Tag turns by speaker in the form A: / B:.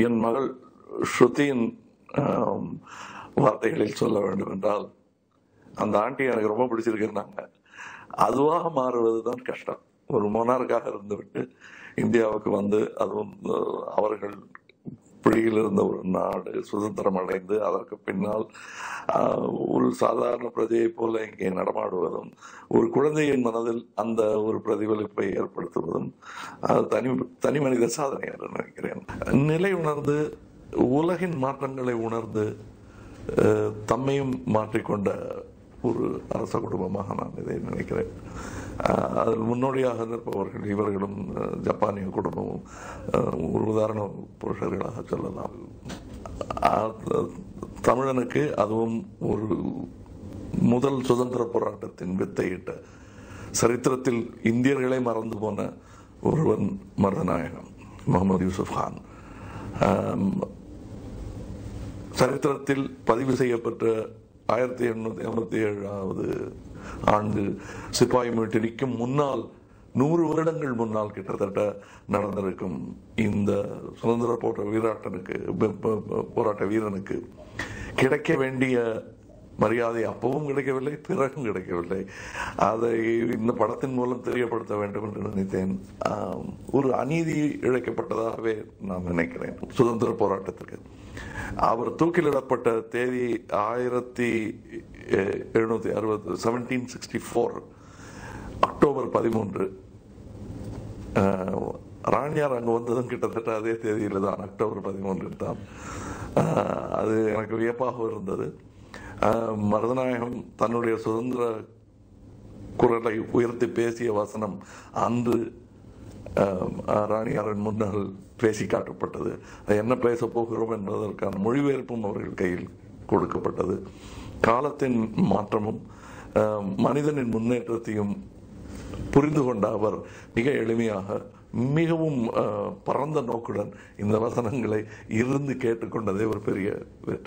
A: என் மகள் ஸ்ருதியின் வார்த்தைகளில் சொல்ல வேண்டும் என்றால், அந்த ஆண்டி எனக்கு ரொம்ப பிடிச்சிருக்குன்னாங்க. அதுவாக மாறுவதுதான் கஷ்டம். ஒரு மொனார்க்காக இருந்துவிட்டு இந்தியாவுக்கு வந்து, அதுவும் அவர்கள் பிடியில் இருந்த ஒரு நாடு சுதந்திரம் அடைந்து அதற்கு பின்னால் ஒரு சாதாரண பிரஜையை போல இங்கே நடமாடுவதும், ஒரு குழந்தையின் மனதில் அந்த ஒரு பிரதிபலிப்பை ஏற்படுத்துவதும் தனி மனித சாதனை என்று நினைக்கிறேன். நிலை உணர்ந்து, உலகின் மாற்றங்களை உணர்ந்து, தம்மையும் மாற்றிக்கொண்ட ஒரு அரச குடும்பமாக நான் இதை நினைக்கிறேன். அதில் முன்னோடியாக நிற்பவர்கள் இவர்களும் ஜப்பானிய குடும்பமும் ஒரு உதாரண புருஷர்களாக சொல்லலாம். தமிழனுக்கு அதுவும் ஒரு முதல் சுதந்திர போராட்டத்தின் வித்தையிட்ட, சரித்திரத்தில் இந்தியர்களை மறந்து போன ஒருவன் மருதநாயகம் முகமது யூசுப் கான். சரித்திரத்தில் பதிவு செய்யப்பட்ட 1887 ஆண்டு சிப்பாய் மீட்டிற்கும் முன்னால், 100 வருடங்கள் முன்னால் கிட்டத்தட்ட நடந்திருக்கும் இந்த சுதந்திர போராட்ட வீரனுக்கு கிடைக்க வேண்டிய மரியாதை அப்பவும் கிடைக்கவில்லை, பிறகும் கிடைக்கவில்லை. அதை இந்த படத்தின் மூலம் தெரியப்படுத்த வேண்டும் என்று நினைத்தேன். ஒரு அநீதி இழைக்கப்பட்டதாகவே நான் நினைக்கிறேன் சுதந்திர போராட்டத்திற்கு. அவர் தூக்கிலிடப்பட்ட தேதி 1764 அக்டோபர் 13. ராணியார் அங்கு வந்ததும் கிட்டத்தட்ட அதே தேதியில் தான், அக்டோபர் 13 தான். அது எனக்கு வியப்பாக இருந்தது. மருதநாயகம் தன்னுடைய சுதந்திர குரலை உயர்த்தி பேசிய வசனம் அன்று ராணியாரின் முன்னால் பேசி காட்டப்பட்டது. என்ன பேச போகிறோம் என்பதற்கான மொழிபெயர்ப்பும் அவர்கள் கையில் கொடுக்கப்பட்டது. காலத்தின் மாற்றமும் மனிதனின் முன்னேற்றத்தையும் புரிந்து கொண்ட அவர் மிக எளிமையாக, மிகவும் பரந்த நோக்குடன் இந்த வசனங்களை இருந்து கேட்டுக்கொண்டதே ஒரு பெரிய வெற்றி.